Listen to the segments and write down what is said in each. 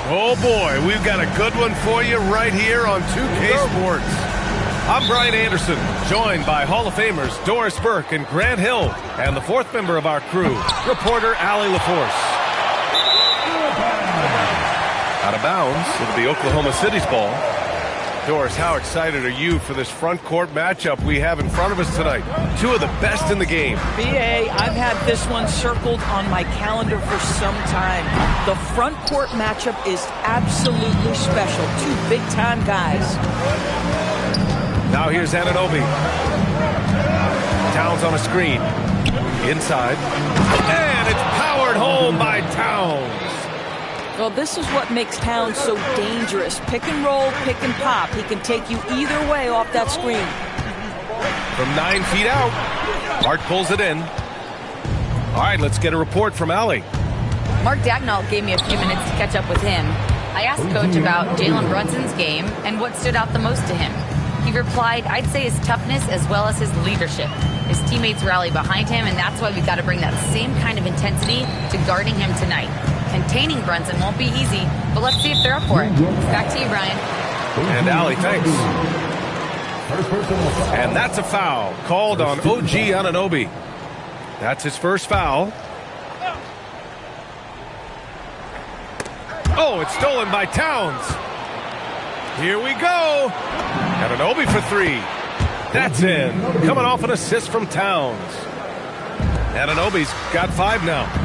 Oh boy, we've got a good one for you right here on 2K Sports. I'm Brian Anderson, joined by Hall of Famers Doris Burke and Grant Hill, and the fourth member of our crew, reporter Allie LaForce. Out of bounds, it'll be Oklahoma City's ball. Doris, how excited are you for this front court matchup we have in front of us tonight? Two of the best in the game. B2A, I've had this one circled on my calendar for some time. The front court matchup is absolutely special. Two big-time guys. Now here's Anunoby. Towns on a screen. Inside. And it's powered home by Towns. Well, this is what makes Towns so dangerous. Pick and roll, pick and pop. He can take you either way off that screen. From 9 feet out, Hart pulls it in. All right, let's get a report from Allie. Mark Dagnall gave me a few minutes to catch up with him. I asked Coach about Jalen Brunson's game and what stood out the most to him. He replied, I'd say his toughness as well as his leadership. His teammates rally behind him, and that's why we've got to bring that same kind of intensity to guarding him tonight. Containing Brunson won't be easy, but let's see if they're up for it. Back to you, Brian. And Allie, thanks. And that's a foul called on OG Anunoby. That's his first foul. Oh, it's stolen by Towns. Here we go. Anunoby for three. That's in. Coming off an assist from Towns. Anunoby's got 5 now.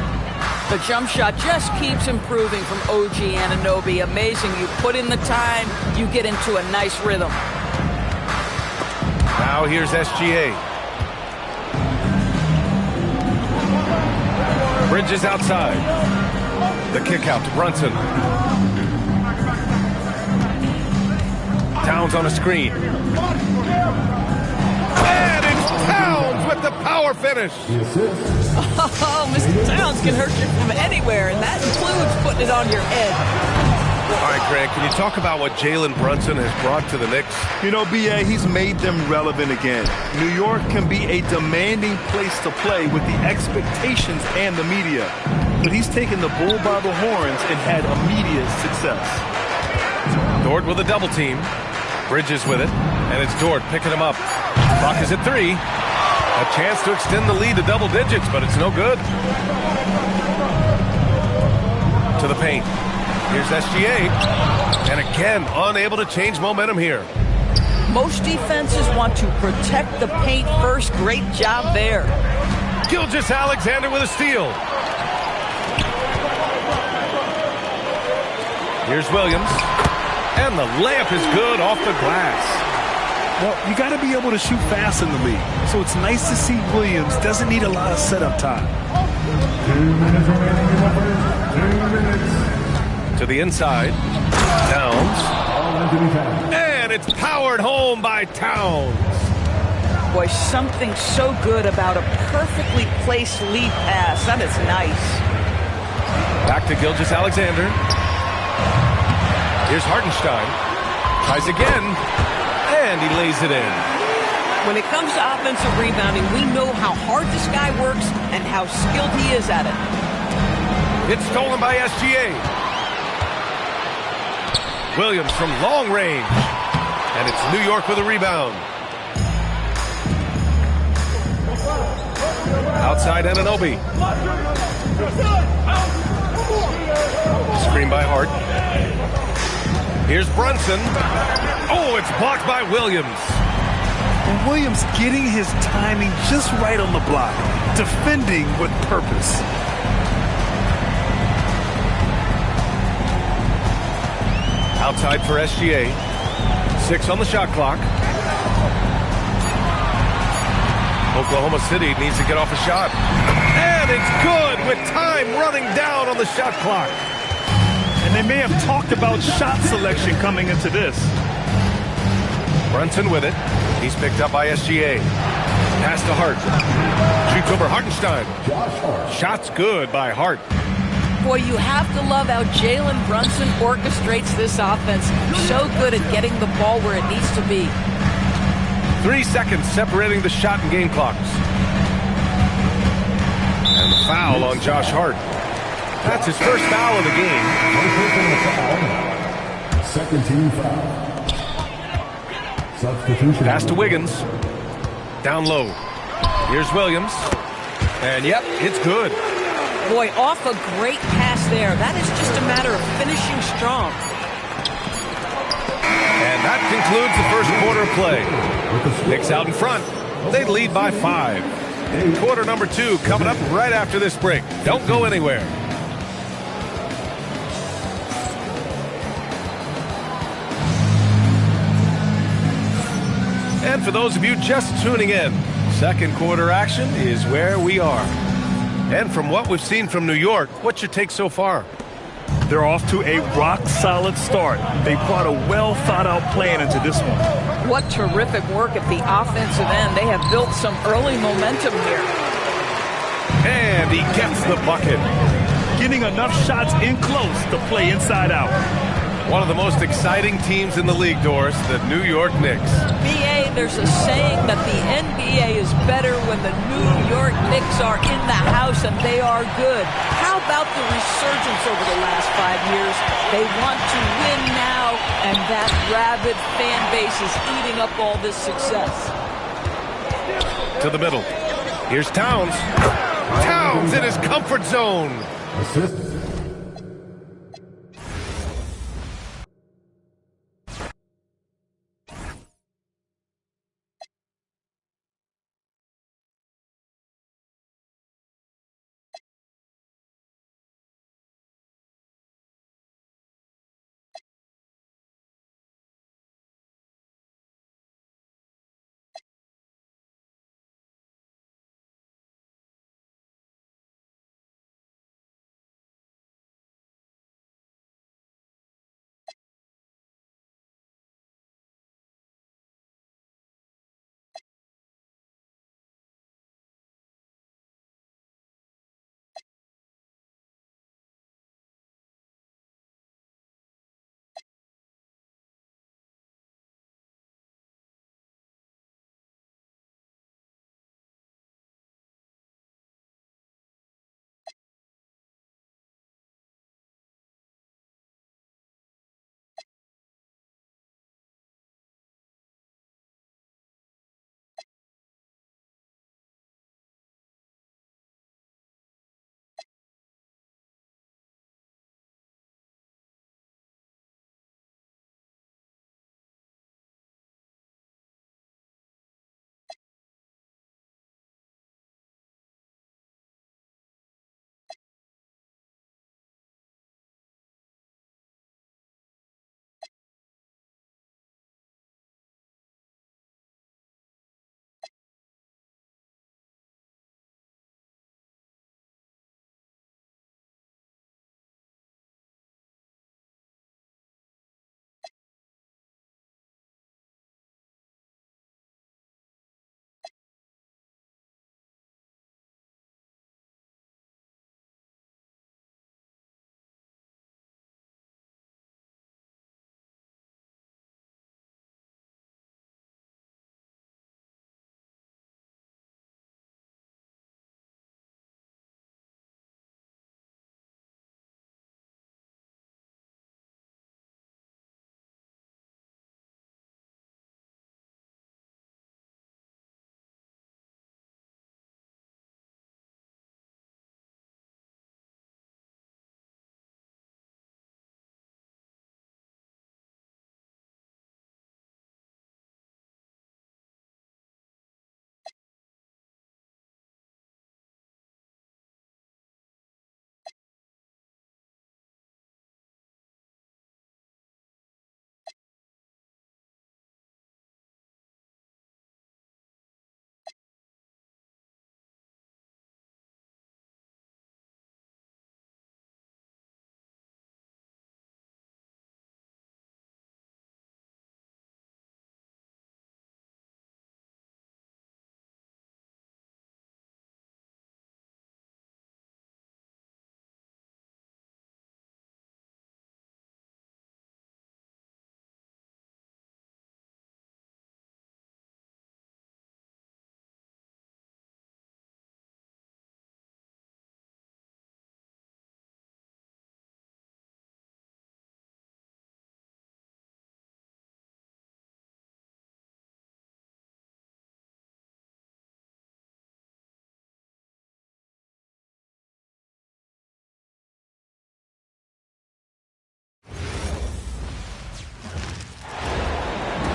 The jump shot just keeps improving from OG Anunoby. Amazing. You put in the time, you get into a nice rhythm. Now here's SGA. Bridges outside. The kick out to Brunson. Towns on a screen. And it's Towns with the power finish. Oh, Mr. Towns can hurt you from anywhere, and that includes putting it on your head. All right, Grant, can you talk about what Jalen Brunson has brought to the Knicks? You know, B.A., he's made them relevant again. New York can be a demanding place to play with the expectations and the media. But he's taken the bull by the horns and had immediate success. Dort with a double team. Bridges with it, and it's Dort picking him up. Clock is at 3. A chance to extend the lead to double digits, but it's no good. To the paint. Here's SGA. And again, unable to change momentum here. Most defenses want to protect the paint first. Great job there. Gilgeous-Alexander with a steal. Here's Williams. And the layup is good off the glass. Well, you got to be able to shoot fast in the league. So it's nice to see Williams doesn't need a lot of setup time. 2 minutes remaining. 2 minutes. To the inside. Towns. And it's powered home by Towns. Boy, something so good about a perfectly placed lead pass. That is nice. Back to Gilgeous-Alexander. Here's Hartenstein. Tries again. And he lays it in. When it comes to offensive rebounding, we know how hard this guy works and how skilled he is at it. It's stolen by SGA. Williams from long range. And it's New York with a rebound. Outside Anunoby. Screen by Hart. Here's Brunson. Oh, it's blocked by Williams. And Williams getting his timing just right on the block. Defending with purpose. Outside for SGA. 6 on the shot clock. Oklahoma City needs to get off a shot. And it's good with time running down on the shot clock. And they may have talked about shot selection coming into this. Brunson with it. He's picked up by SGA. Pass to Hart. Shoots over Hartenstein. Shot's good by Hart. Boy, you have to love how Jalen Brunson orchestrates this offense. So good at getting the ball where it needs to be. 3 seconds separating the shot and game clocks. And the foul on Josh Hart. That's his first foul of the game. Second team foul. Substitution. Pass to Wiggins. Down low. Here's Williams. And yep, it's good. Boy, off a great pass there. That is just a matter of finishing strong. And that concludes the first quarter of play. Knicks out in front. They lead by 5. Quarter number 2 coming up right after this break. Don't go anywhere. And for those of you just tuning in, second quarter action is where we are. And from what we've seen from New York, what's your take so far? They're off to a rock-solid start. They brought a well-thought-out plan into this one. What terrific work at the offensive end. They have built some early momentum here. And he gets the bucket. Getting enough shots in close to play inside out. One of the most exciting teams in the league, Doris, the New York Knicks. BA, there's a saying that the NBA is better when the New York Knicks are in the house and they are good. How about the resurgence over the last 5 years? They want to win now, and that rabid fan base is eating up all this success. To the middle. Here's Towns. Towns in his comfort zone. Assist.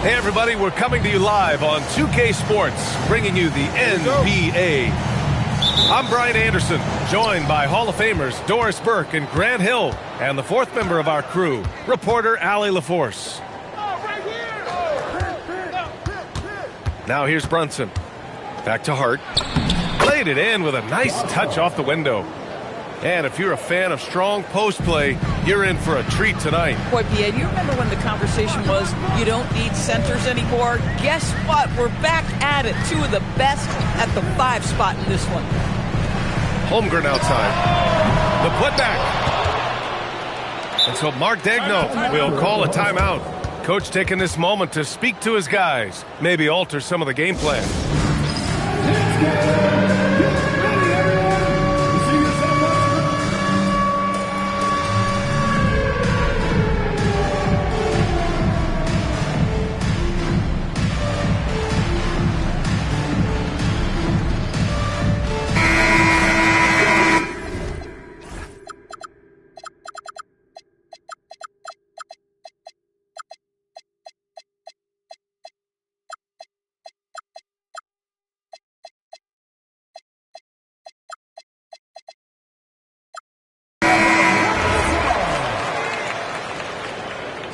Hey everybody, we're coming to you live on 2K Sports, bringing you the NBA. I'm Brian Anderson, joined by Hall of Famers Doris Burke and Grant Hill, and the fourth member of our crew, reporter Allie LaForce. Now here's Brunson. Back to Hart. Played it in with a nice touch off the window. And if you're a fan of strong post play, you're in for a treat tonight. Boy, P.A., do you remember when the conversation was you don't need centers anymore? Guess what? We're back at it. Two of the best at the 5 spot in this one. Holmgren outside. The putback. And so Mark Daigneault will call a timeout. Coach taking this moment to speak to his guys, maybe alter some of the game plan.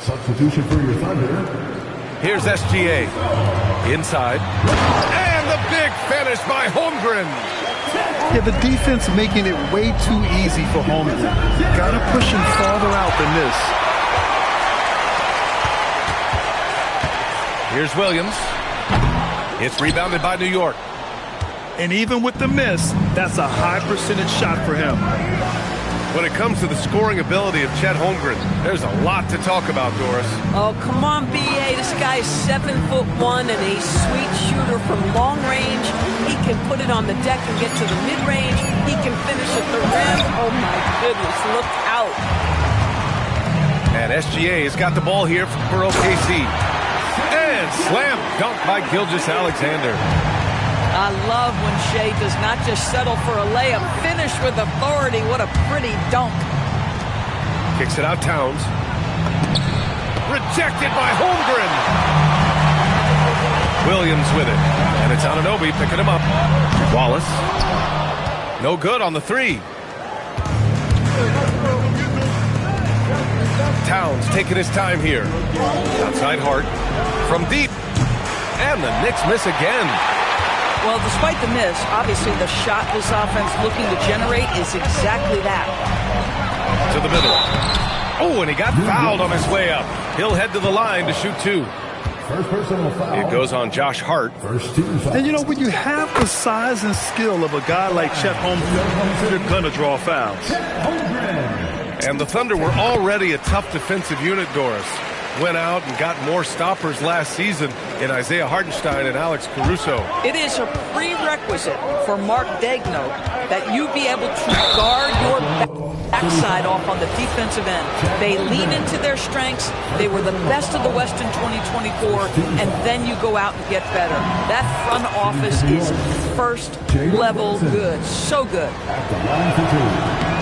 Substitution for your Thunder. Here's SGA. Inside. And the big finish by Holmgren. Yeah, the defense making it way too easy for Holmgren. Got to push him farther out than this. Here's Williams. It's rebounded by New York. And even with the miss, that's a high percentage shot for him. When it comes to the scoring ability of Chet Holmgren, there's a lot to talk about, Doris. Oh, come on, B.A. This guy is 7'1" and a sweet shooter from long range. He can put it on the deck and get to the mid-range. He can finish at the rim. Oh, my goodness, look out. And SGA has got the ball here for OKC. And slam dunk by Gilgeous-Alexander. I love when Shea does not just settle for a layup. Finish with authority. What a pretty dunk. Kicks it out, Towns. Rejected by Holmgren. Williams with it. And it's Anunoby picking him up. Wallace. No good on the 3. Towns taking his time here. Outside Hart. From deep. And the Knicks miss again. Well, despite the miss, obviously the shot this offense looking to generate is exactly that. To the middle. Oh, and he got fouled on his way up. He'll head to the line to shoot 2. First personal foul. It goes on Josh Hart. First team foul. And you know, when you have the size and skill of a guy like Chet Holmgren, you're going to draw fouls. And the Thunder were already a tough defensive unit, Doris. Went out and got more stoppers last season in Isaiah Hartenstein and Alex Caruso. It is a prerequisite for Mark Daigneault that you be able to guard your backside off on the defensive end. They lean into their strengths. They were the best of the West in 2024, and then you go out and get better. That front office is first level good. So good.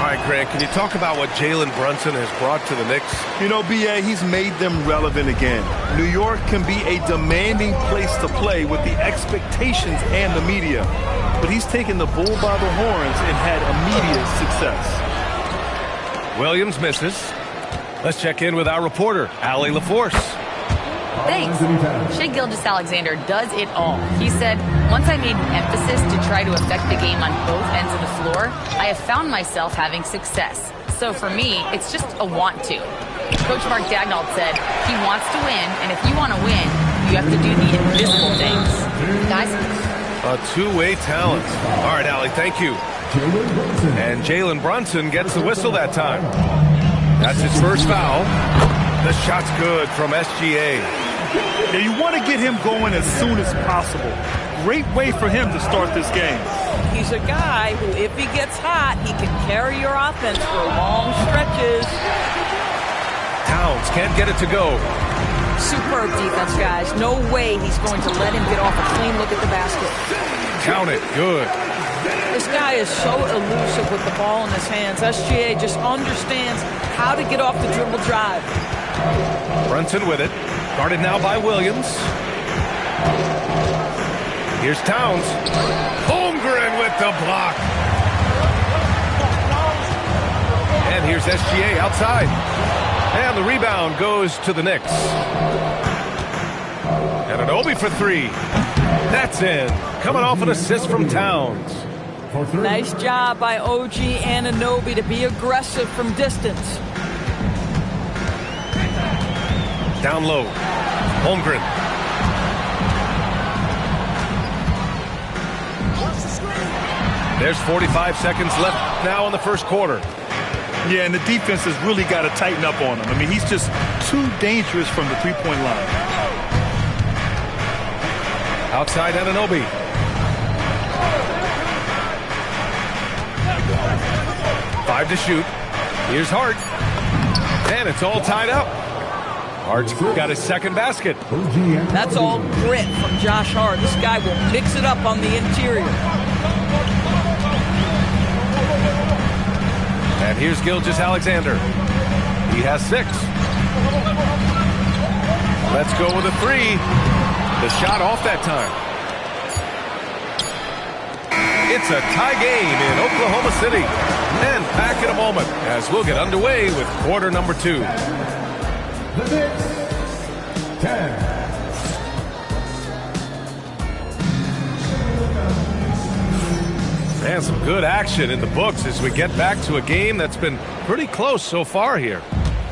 All right, Grant, can you talk about what Jalen Brunson has brought to the Knicks? You know, B.A., he's made them relevant again. New York can be a demanding place to play with the expectations and the media. But he's taken the bull by the horns and had immediate success. Williams misses. Let's check in with our reporter, Allie LaForce. Thanks. Shea Gilgeous-Alexander does it all. He said, once I made an emphasis to try to affect the game on both ends of the floor, I have found myself having success. So for me, it's just a want to. Coach Mark Daigneault said he wants to win, and if you want to win, you have to do the invisible things. Guys? A two-way talent. All right, Allie, thank you. And Jalen Brunson gets the whistle that time. That's his first foul. The shot's good from SGA. Now you want to get him going as soon as possible. Great way for him to start this game. He's a guy who, if he gets hot, he can carry your offense for long stretches. Towns can't get it to go. Superb defense, guys. No way he's going to let him get off a clean look at the basket. Count it. Good. This guy is so elusive with the ball in his hands. SGA just understands how to get off the dribble drive. Brunson with it. Guarded now by Williams. Here's Towns. Holmgren with the block. And here's SGA outside. And the rebound goes to the Knicks. And an Obi for three. That's in. Coming off an assist from Towns. Nice job by OG Anunoby to be aggressive from distance. Down low. Holmgren. There's 45 seconds left now in the first quarter. Yeah, and the defense has really got to tighten up on him. I mean, he's just too dangerous from the three-point line. Outside Anunoby. Five to shoot. Here's Hart. And it's all tied up. Hart's got his second basket. That's all grit from Josh Hart. This guy will mix it up on the interior. And here's Gilgeous-Alexander. He has 6. Let's go with a 3. The shot off that time. It's a tie game in Oklahoma City. And back in a moment as we'll get underway with quarter number 2. The Knicks, 10. And some good action in the books as we get back to a game that's been pretty close so far here.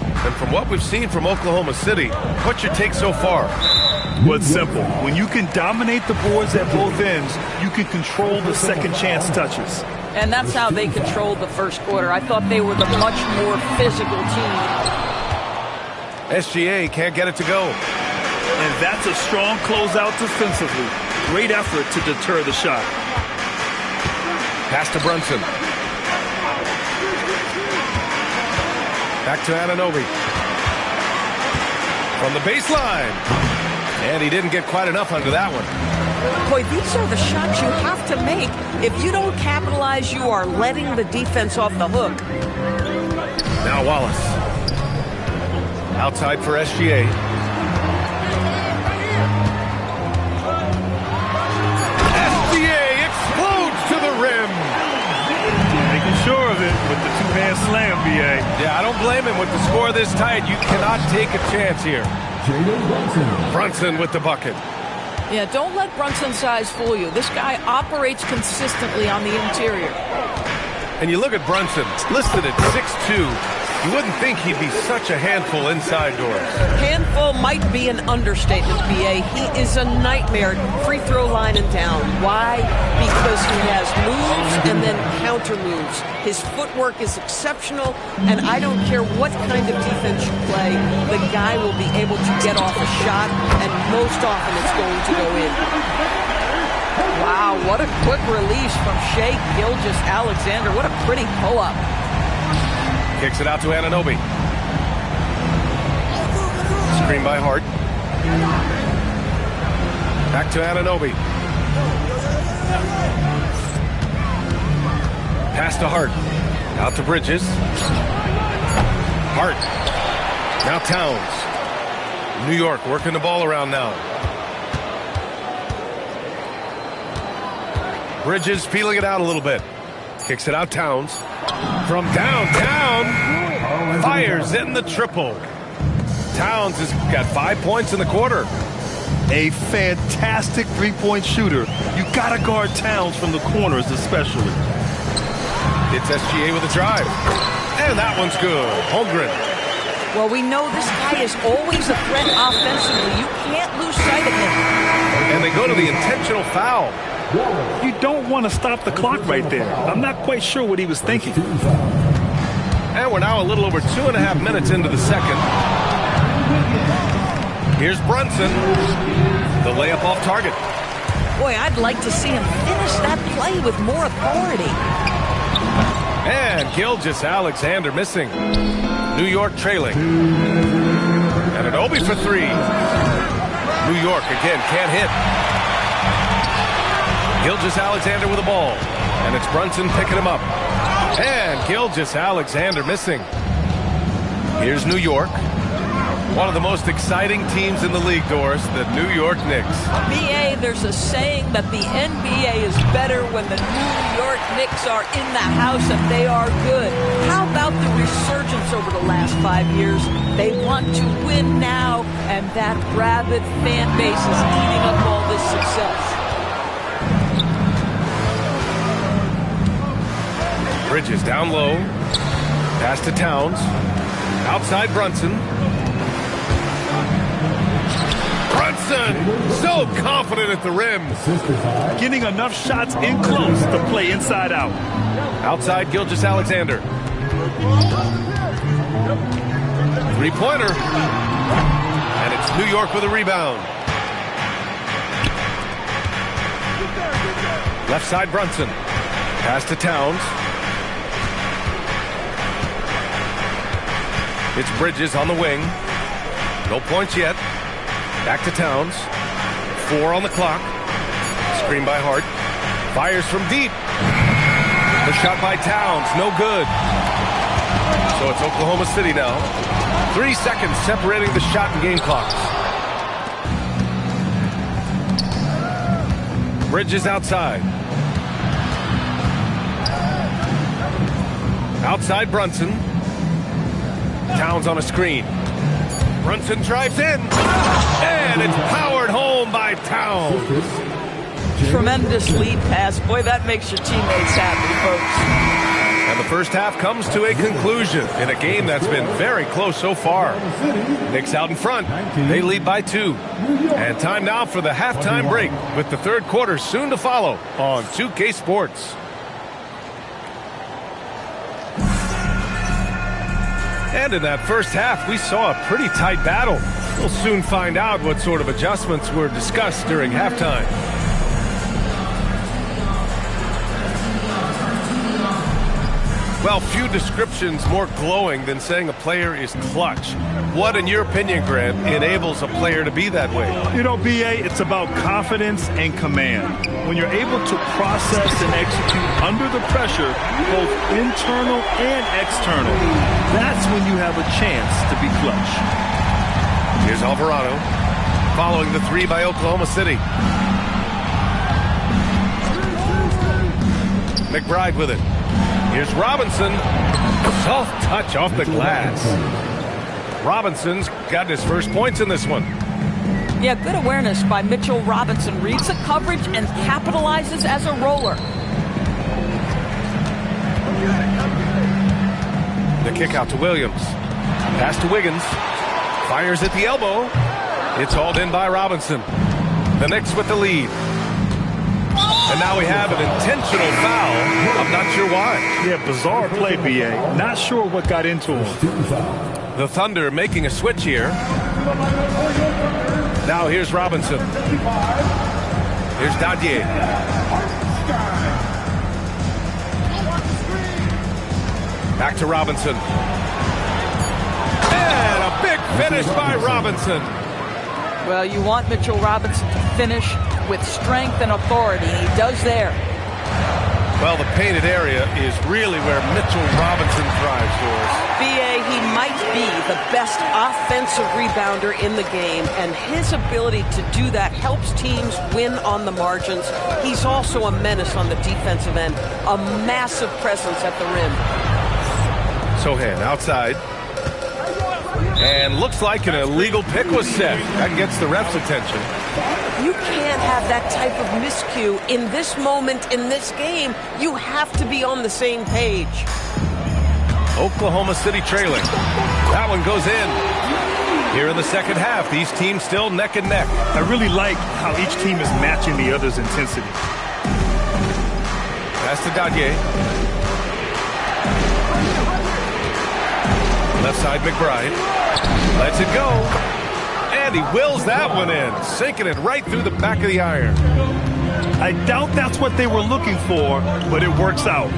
And from what we've seen from Oklahoma City, what's your take so far? Well, it's simple. When you can dominate the boards at both ends, you can control the second chance touches. And that's how they controlled the first quarter. I thought they were the much more physical team. SGA can't get it to go. And that's a strong closeout defensively. Great effort to deter the shot. Pass to Brunson. Back to Anunoby. From the baseline. And he didn't get quite enough under that one. Boy, these are the shots you have to make. If you don't capitalize, you are letting the defense off the hook. Now Wallace. Outside for SGA. SGA explodes to the rim. Making sure of it with the two-hand slam, B.A. Yeah, I don't blame him with the score this tight. You cannot take a chance here. Brunson with the bucket. Yeah, don't let Brunson's size fool you. This guy operates consistently on the interior. And you look at Brunson, listed at 6'2". You wouldn't think he'd be such a handful inside doors. Handful might be an understatement, B.A. He is a nightmare, free throw line and down. Why? Because he has moves and then counter moves. His footwork is exceptional, and I don't care what kind of defense you play, the guy will be able to get off a shot, and most often it's going to go in. Wow, what a quick release from Shai Gilgeous-Alexander. What a pretty pull-up. Kicks it out to Anunoby. Screen by Hart. Back to Anunoby. Pass to Hart. Out to Bridges. Hart. Now Towns. New York working the ball around now. Bridges peeling it out a little bit. Kicks it out Towns. From downtown, fires in the triple. Towns has got 5 points in the quarter. A fantastic three-point shooter. You got to guard Towns from the corners especially. It's SGA with a drive. And that one's good. Holmgren. Well, we know this guy is always a threat offensively. You can't lose sight of him. And they go to the intentional foul. You don't want to stop the clock right there. I'm not quite sure what he was thinking. And we're now a little over 2.5 minutes into the second. Here's Brunson. The layup off target. Boy, I'd like to see him finish that play with more authority. And Gilgeous-Alexander missing. New York trailing. And an Obi for 3. New York again can't hit. Gilgeous-Alexander with the ball. And it's Brunson picking him up. And Gilgeous-Alexander missing. Here's New York. One of the most exciting teams in the league, Doris, the New York Knicks. BA, there's a saying that the NBA is better when the New York Knicks are in the house and they are good. How about the resurgence over the last 5 years? They want to win now, and that rabid fan base is eating up all this success. Bridges down low. Pass to Towns. Outside Brunson. Brunson, so confident at the rim. Getting enough shots in close to play inside out. Outside Gilgeous-Alexander. Three-pointer. And it's New York with a rebound. Left side Brunson. Pass to Towns. It's Bridges on the wing. No points yet. Back to Towns. 4 on the clock. Screen by Hart. Fires from deep. The shot by Towns. No good. So it's Oklahoma City now. 3 seconds separating the shot and game clocks. Bridges outside. Outside Brunson. Towns on a screen. Brunson drives in. And it's powered home by Towns. Tremendous lead pass. Boy, that makes your teammates happy, folks. And the first half comes to a conclusion in a game that's been very close so far. Knicks out in front. They lead by 2. And time now for the halftime break with the third quarter soon to follow on 2K Sports. And in that first half, we saw a pretty tight battle. We'll soon find out what sort of adjustments were discussed during halftime. Well, few descriptions more glowing than saying a player is clutch. What, in your opinion, Grant, enables a player to be that way? You know, BA, it's about confidence and command. When you're able to process and execute under the pressure, both internal and external, that's when you have a chance to be clutch. Here's Alvarado, following the 3 by Oklahoma City. McBride with it. Here's Robinson. Soft touch off the glass. Robinson's got his first points in this one. Yeah, good awareness by Mitchell Robinson. Reads the coverage and capitalizes as a roller. The kick out to Williams. Pass to Wiggins. Fires at the elbow. It's hauled in by Robinson. The Knicks with the lead. And now we have an intentional foul. I'm not sure why. Yeah, bizarre play, BA. Not sure what got into him. The Thunder making a switch here. Now here's Robinson. Here's Dadier. Back to Robinson. And a big finish by Robinson. Well, you want Mitchell Robinson to finish with strength and authority. He does there. Well, the painted area is really where Mitchell Robinson thrives, Doris. BA, he might be the best offensive rebounder in the game, and his ability to do that helps teams win on the margins. He's also a menace on the defensive end, a massive presence at the rim. Sohan outside. And looks like an illegal pick was set. That gets the ref's attention. You can't have that type of miscue in this moment, in this game. You have to be on the same page. Oklahoma City trailing. That one goes in. Here in the second half, these teams still neck and neck. I really like how each team is matching the other's intensity. Pass to Dadier. Left side, McBride. Lets it go. And he wills that one in, sinking it right through the back of the iron. I doubt that's what they were looking for, but it works out.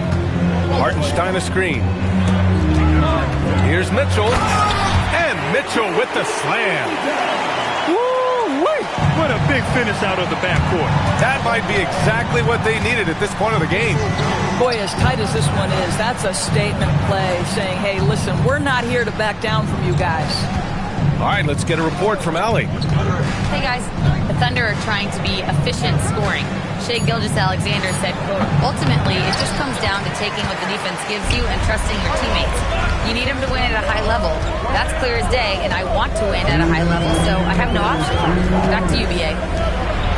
Hartenstein a screen. Here's Mitchell. And Mitchell with the slam. Woo-wee! What a big finish out of the backcourt. That might be exactly what they needed at this point of the game. Boy, as tight as this one is, that's a statement play saying, hey, listen, we're not here to back down from you guys. All right, let's get a report from Allie. Hey guys, the Thunder are trying to be efficient scoring. Shai Gilgeous-Alexander said, quote, ultimately, it just comes down to taking what the defense gives you and trusting your teammates. You need them to win at a high level. That's clear as day, and I want to win at a high level, so I have no option. Back to you, BA.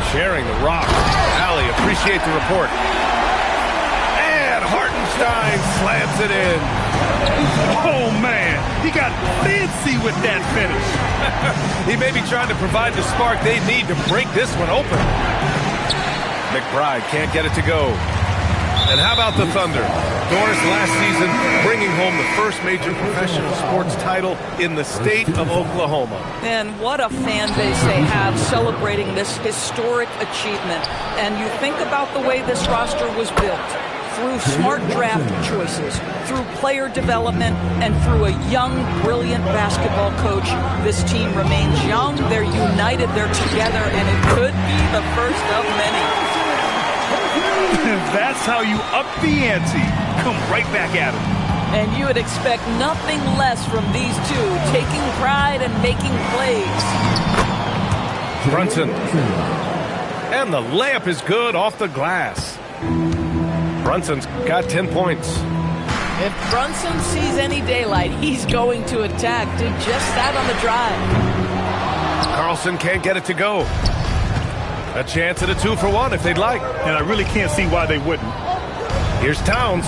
Sharing the rock. Allie, appreciate the report. And Hartenstein slams it in. Oh, man. He got fancy with that finish. He may be trying to provide the spark they need to break this one open. McBride can't get it to go. And how about the Thunder? Doris, last season, bringing home the first major professional sports title in the state of Oklahoma. And what a fan base they have celebrating this historic achievement. And you think about the way this roster was built. Through smart draft choices, through player development, and through a young, brilliant basketball coach, this team remains young, they're united, they're together, and it could be the first of many. That's how you up the ante. Come right back at him. And you would expect nothing less from these two, taking pride and making plays. Brunson. And the layup is good off the glass. Brunson's got 10 points. If Brunson sees any daylight, he's going to attack. Did just that on the drive. Carlson can't get it to go. A chance at a 2-for-1 if they'd like. And I really can't see why they wouldn't. Here's Towns.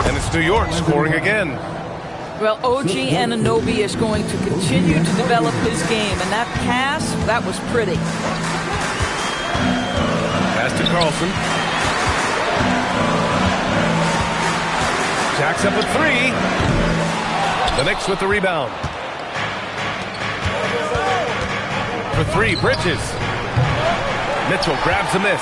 And it's New York scoring again. Well, OG Anunoby is going to continue to develop his game. And that pass, that was pretty. Pass to Carlson. Jacks up with 3. The Knicks with the rebound. For 3, Bridges. Mitchell grabs a miss.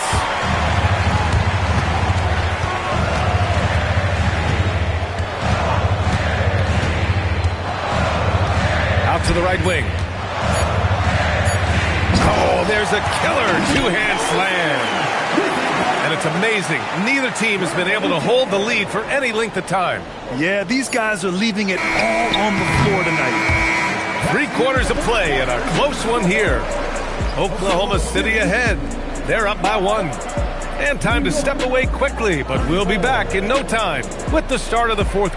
Out to the right wing. Oh, there's a killer two-hand slam. And it's amazing. Neither team has been able to hold the lead for any length of time. Yeah, these guys are leaving it all on the floor tonight. 3 quarters of play and a close one here. Oklahoma City ahead. They're up by 1. And time to step away quickly, but we'll be back in no time with the start of the 4th.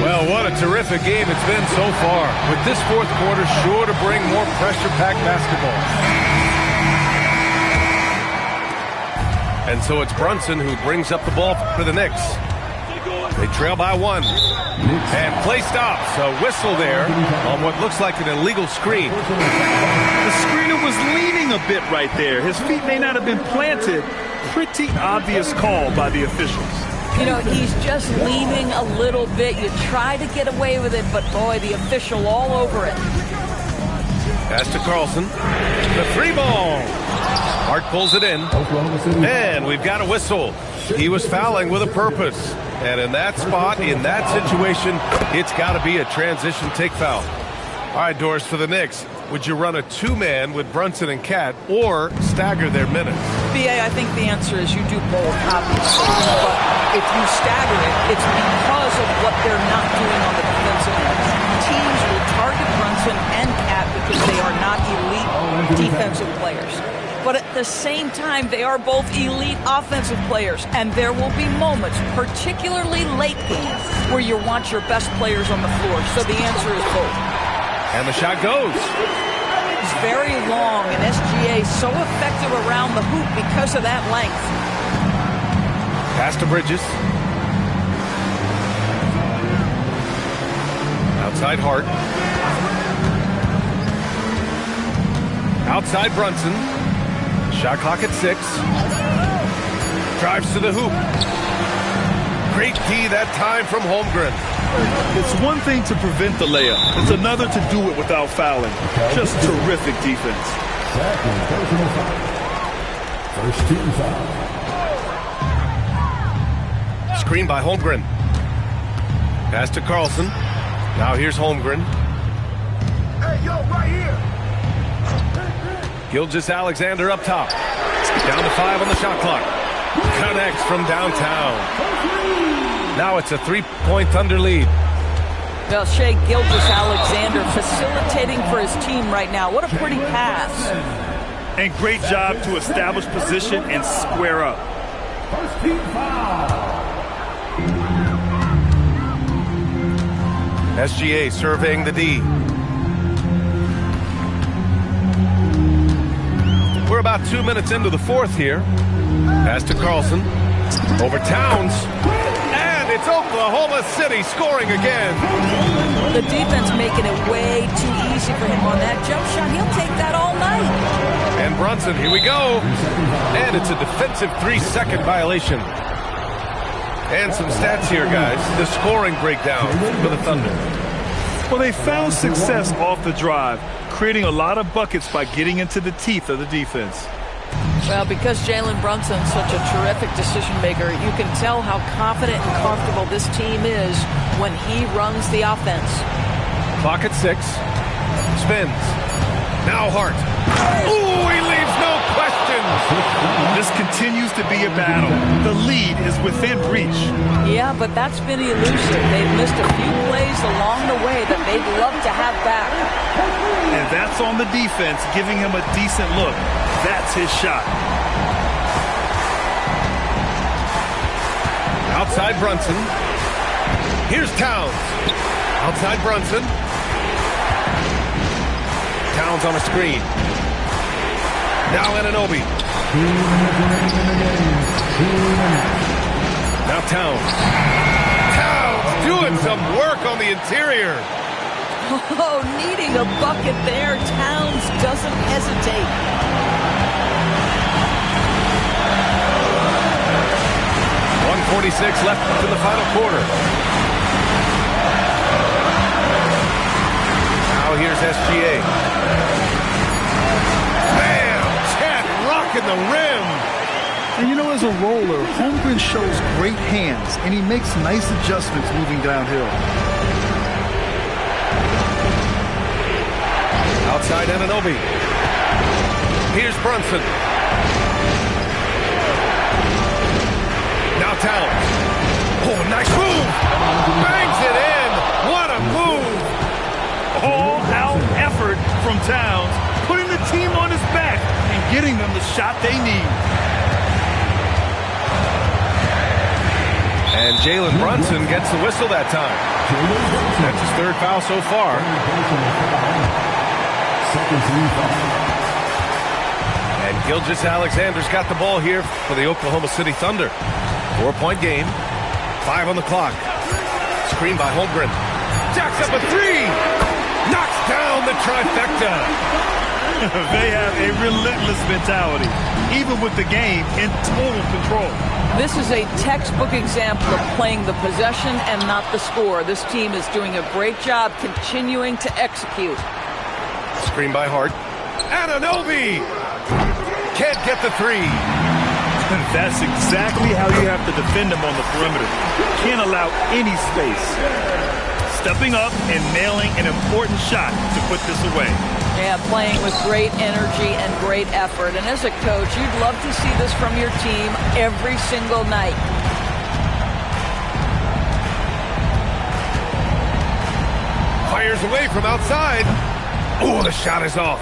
Well, what a terrific game it's been so far, with this 4th quarter sure to bring more pressure-packed basketball. And so it's Brunson who brings up the ball for the Knicks. They trail by 1. And play stops. A whistle there on what looks like an illegal screen. The screener was leaning a bit right there. His feet may not have been planted. Pretty obvious call by the officials. You know, he's just leaning a little bit. You try to get away with it, but boy, the official all over it. Pass to Carlson. The 3-ball. Hart pulls it in. And we've got a whistle. He was fouling with a purpose. And in that spot, in that situation, it's got to be a transition take foul. All right, Doris, for the Knicks, would you run a 2-man with Brunson and Cat or stagger their minutes? BA, I think the answer is you do both, obviously. But if you stagger it, it's because of what they're not doing on the defensive end. Teams will target Brunson and Cat because they are not elite defensive players. But at the same time, they are both elite offensive players. And there will be moments, particularly late games, where you want your best players on the floor. So the answer is both. And the shot goes. It's very long, and SGA so effective around the hoop because of that length. Pass to Bridges. Outside Hart. Outside Brunson. Shot clock at 6. Drives to the hoop. Great D that time from Holmgren. It's one thing to prevent the layup. It's another to do it without fouling. Just terrific defense. First team foul. Screen by Holmgren. Pass to Carlson. Now here's Holmgren. Hey, yo, right here. Gilgeous-Alexander up top. Down to 5 on the shot clock. Connects from downtown. Now it's a 3-point Thunder lead. Well, Shea Gilgeous-Alexander facilitating for his team right now. What a pretty pass. And great job to establish position and square up. First team foul. SGA surveying the D. We're about 2 minutes into the fourth here. Pass to Carlson. Over Towns. And it's Oklahoma City scoring again. The defense making it way too easy for him on that jump shot. He'll take that all night. And Brunson, here we go. And it's a defensive 3-second violation. And some stats here, guys. The scoring breakdown for the Thunder. Well, they found success off the drive, creating a lot of buckets by getting into the teeth of the defense. Well, because Jalen Brunson's such a terrific decision maker, you can tell how confident and comfortable this team is when he runs the offense. Clock at 6. Spins. Now Hart. Ooh, he leaves no questions. This continues to be a battle. The lead is within reach. Yeah, but that's been elusive. They've missed a few plays along the way that they'd love to have back. And that's on the defense, giving him a decent look. That's his shot. Outside Brunson. Here's Towns. Outside Brunson. Towns on a screen. Now Anunoby. Now Towns. Towns doing some work on the interior. Oh, needing a bucket there. Towns doesn't hesitate. 1:46 left in the final quarter. Now here's SGA. Bam! Chet rocking the rim. And you know, as a roller, Holmgren shows great hands, and he makes nice adjustments moving downhill. Outside Anunoby. Here's Brunson. Now Towns. Oh, nice move. Bangs it in. What a move. All-out effort from Towns, putting the team on his back and getting them the shot they need. And Jalen Brunson gets the whistle that time. That's his third foul so far. And Gilgeous-Alexander's got the ball here for the Oklahoma City Thunder. 4-point game. 5 on the clock. Screen by Holmgren. Jacks up a 3. Knocks down the trifecta. They have a relentless mentality, even with the game in total control. This is a textbook example of playing the possession and not the score. This team is doing a great job continuing to execute. Screen by Hart. Anunoby! Can't get the 3. That's exactly how you have to defend them on the perimeter. Can't allow any space. Stepping up and nailing an important shot to put this away. Yeah, playing with great energy and great effort. And as a coach, you'd love to see this from your team every single night. Fires away from outside. Oh, the shot is off.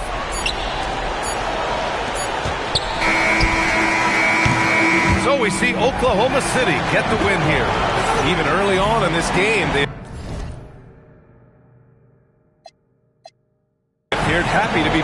So we see Oklahoma City get the win here. Even early on in this game, they appeared happy to be